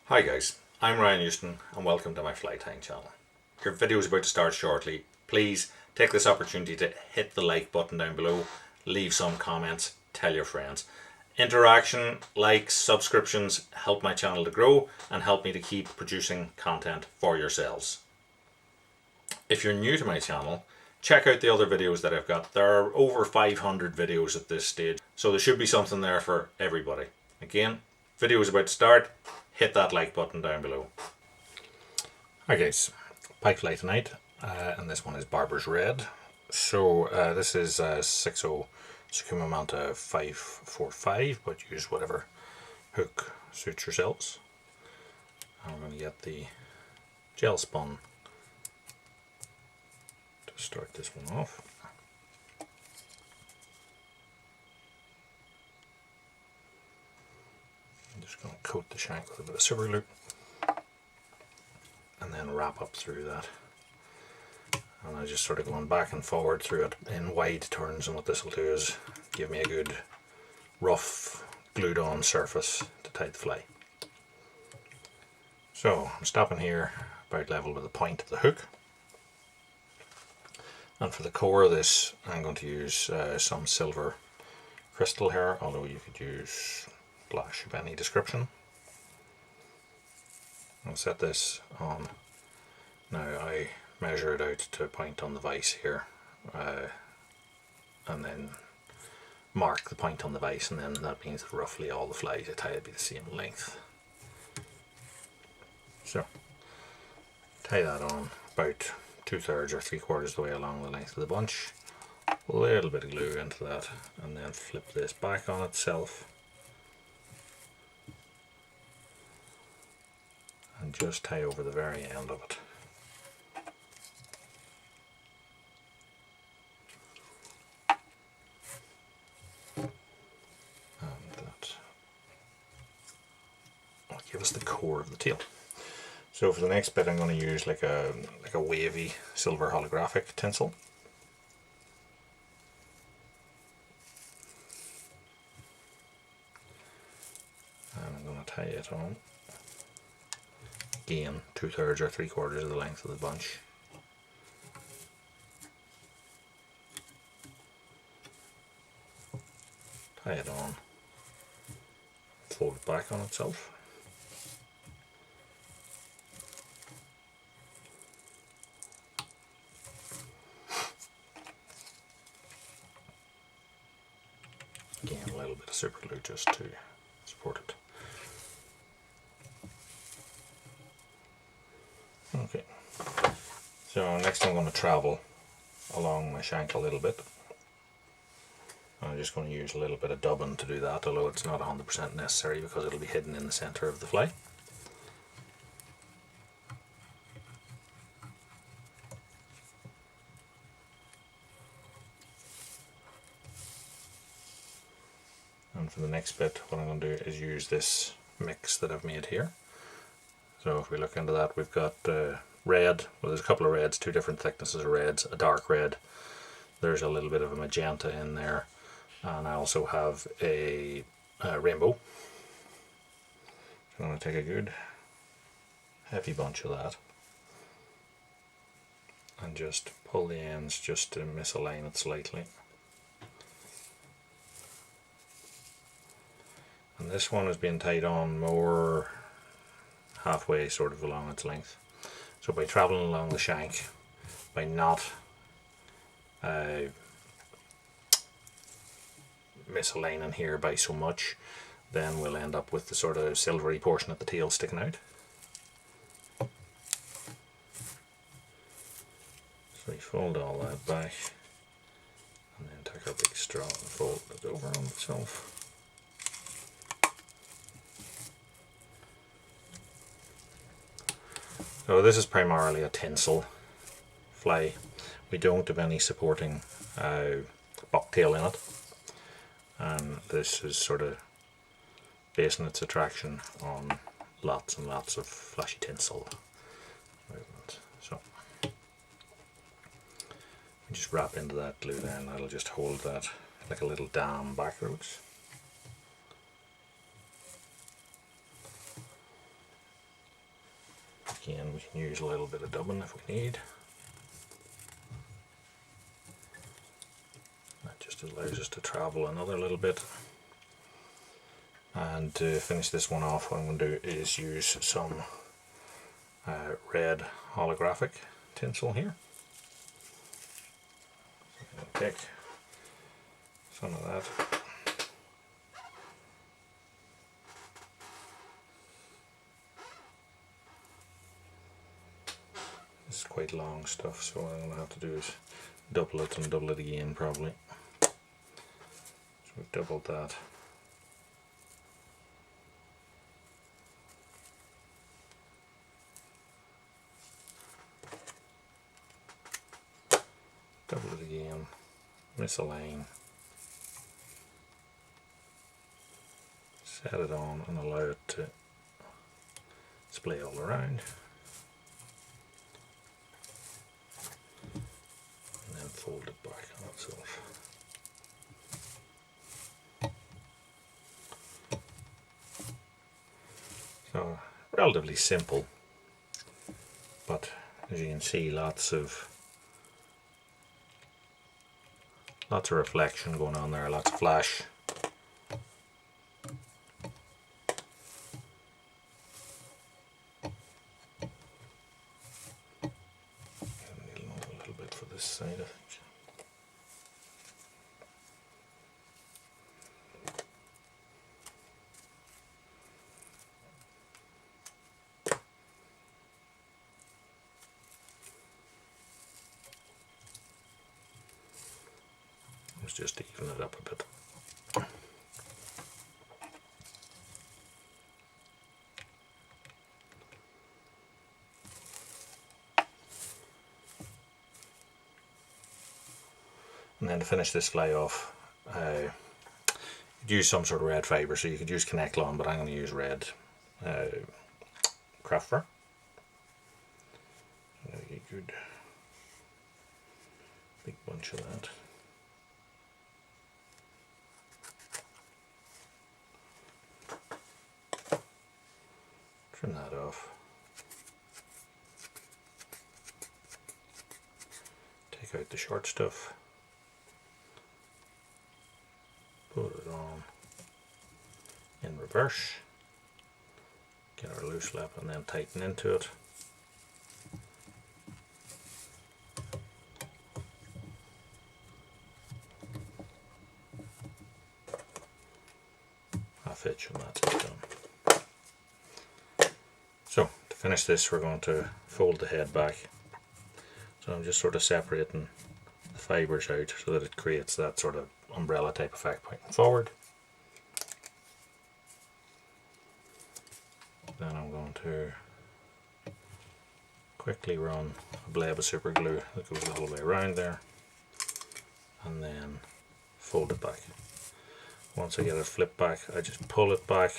Hi guys, I'm Ryan Houston and welcome to my fly tying channel. Your video is about to start shortly. Please take this opportunity to hit the like button down below, leave some comments, tell your friends. Interaction, likes, subscriptions help my channel to grow and help me to keep producing content for yourselves. If you're new to my channel, check out the other videos that I've got. There are over 500 videos at this stage, so there should be something there for everybody. Again, video is about to start. Hit that like button down below. Hi guys, Pike fly tonight, and this one is Barbours Red. So this is 6.0 Sakuma Manta 545, but use whatever hook suits yourselves. I'm going to get the gel spun to start this one off. I'm just going to coat the shank with a bit of super glue and then wrap up through that. And I'm just sort of going back and forward through it in wide turns, and what this will do is give me a good rough glued on surface to tie the fly. So I'm stopping here about level with the point of the hook, and for the core of this I'm going to use some silver crystal here, although you could use flash of any description. I'll set this on. Now I measure it out to a point on the vise here, and then mark the point on the vise, and then that means that roughly all the flies I tie will be the same length. So tie that on about 2/3 or 3/4 of the way along the length of the bunch. A little bit of glue into that, and then flip this back on itself. And just tie over the very end of it. And that will give us the core of the tail. So for the next bit I'm going to use like a wavy silver holographic tinsel. And I'm going to tie it on. Again, 2/3 or 3/4 of the length of the bunch. Tie it on, fold it back on itself. Again, a little bit of super glue just to support it. Okay, so next I'm going to travel along my shank a little bit. I'm just going to use a little bit of dubbing to do that, although it's not 100% necessary because it'll be hidden in the center of the fly. And for the next bit, what I'm going to do is use this mix that I've made here. So if we look into that, we've got red, well there's a couple of reds, two different thicknesses of reds, a dark red, there's a little bit of a magenta in there, and I also have a rainbow. So I'm going to take a good heavy bunch of that and just pull the ends just to misalign it slightly. And this one is being tied on more halfway sort of along its length. So by traveling along the shank, by not misaligning here by so much, then we'll end up with the sort of silvery portion of the tail sticking out. So we fold all that back and then take our big straw and fold it over on itself. So this is primarily a tinsel fly. We don't have any supporting bucktail in it, and this is sort of basing its attraction on lots and lots of flashy tinsel movement. So we just wrap into that glue then, that'll just hold that like a little dam backwards. Again, we can use a little bit of dubbing if we need. That just allows us to travel another little bit. And to finish this one off, what I'm going to do is use some red holographic tinsel here. So I'm going to take some of that. This is quite long stuff, so what I'm going to have to do is double it and double it again probably. So we've doubled that. Double it again, misalign, set it on and allow it to splay all around, and then fold it back on itself. So relatively simple, but as you can see, lots of reflection going on there, lots of flash. Need a little bit for this side, I think. Let's just even it up a bit. And then to finish this fly off, you'd use some sort of red fibre, so you could use Connect Lawn, but I'm going to use red craft fur. A good big bunch of that. Trim that off. Take out the short stuff. Put it on in reverse. Get our loose lap and then tighten into it. Half itch and that's it done. So to finish this, we're going to fold the head back. So I'm just sort of separating the fibres out so that it creates that sort of umbrella type effect pointing forward. Then I'm going to quickly run a blab of super glue that goes the whole way around there, and then fold it back. Once I get it flipped back, I just pull it back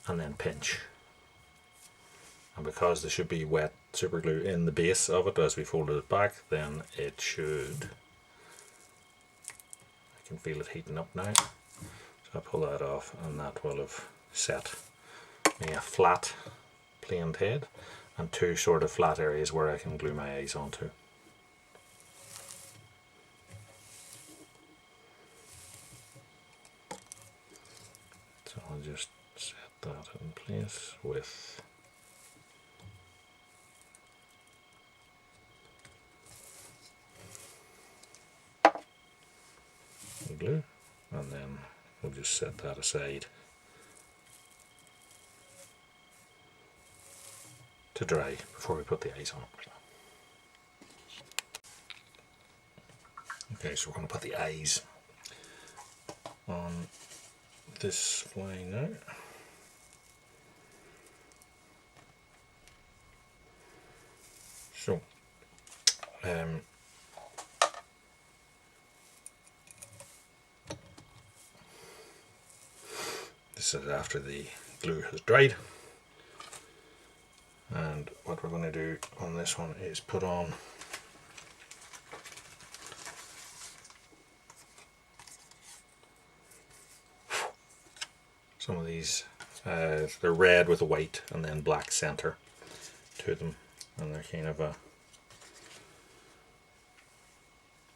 and then pinch. And because there should be wet super glue in the base of it as we folded it back, then it should, I can feel it heating up now. So I pull that off and that will have set me a flat planed head and two sort of flat areas where I can glue my eyes onto. So I'll just set that in place with glue, and then we'll just set that aside to dry before we put the eyes on. Okay, so we're going to put the eyes on this fly now. So this is after the glue has dried, and what we're going to do on this one is put on some of these. They're red with a white and then black center. to them, and they're kind of a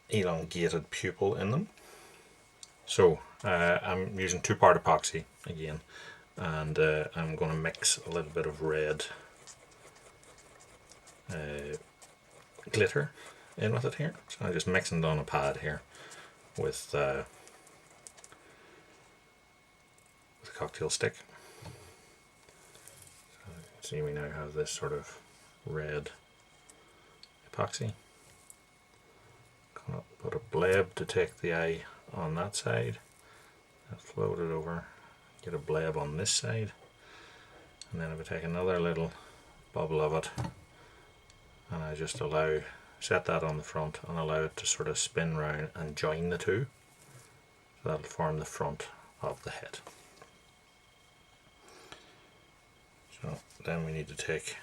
elongated pupil in them. So I'm using 2-part epoxy again, and I'm going to mix a little bit of red glitter in with it here. So I'm just mixing it on a pad here with a cocktail stick. So you can see we now have this sort of red epoxy. Gonna put a bleb to take the eye on that side, and float it over, get a bleb on this side, and then I would take another little bubble of it, and I just set that on the front and allow it to sort of spin round and join the two. So that'll form the front of the head. So then we need to take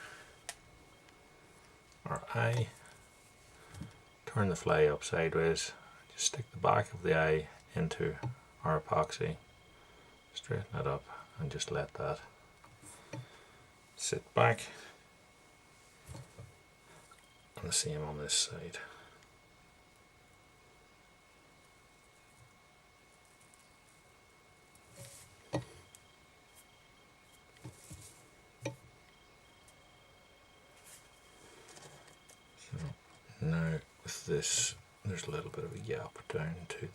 our eye, turn the fly up sideways, just stick the back of the eye into our epoxy, straighten it up, and just let that sit back. And the same on this side. So now with this, there's a little bit of a gap down to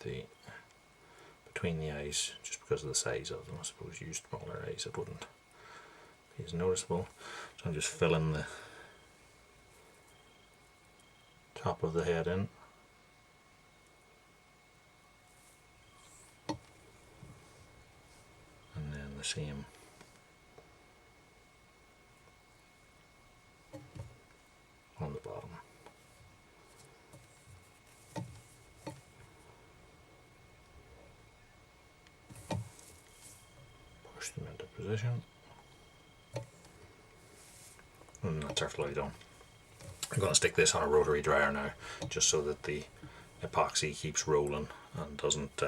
between the eyes, just because of the size of them. I suppose used smaller eyes it wouldn't be as noticeable. So I'm just filling the top of the head in. And then the same on the bottom. Push them into position. And that's our fly done. I'm going to stick this on a rotary dryer now, just so that the epoxy keeps rolling and doesn't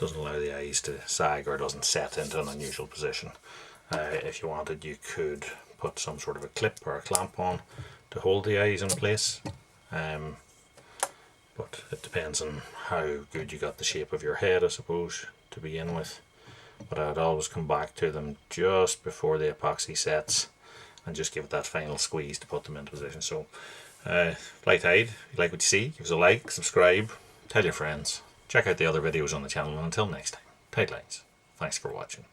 allow the eyes to sag, or doesn't set into an unusual position. If you wanted, you could put some sort of a clip or a clamp on to hold the eyes in place, but it depends on how good you got the shape of your head, I suppose, to begin with. But I'd always come back to them just before the epoxy sets and just give it that final squeeze to put them into position. So fly tide, if you like what you see, give us a like, subscribe, tell your friends, check out the other videos on the channel, and until next time, tight lines. Thanks for watching.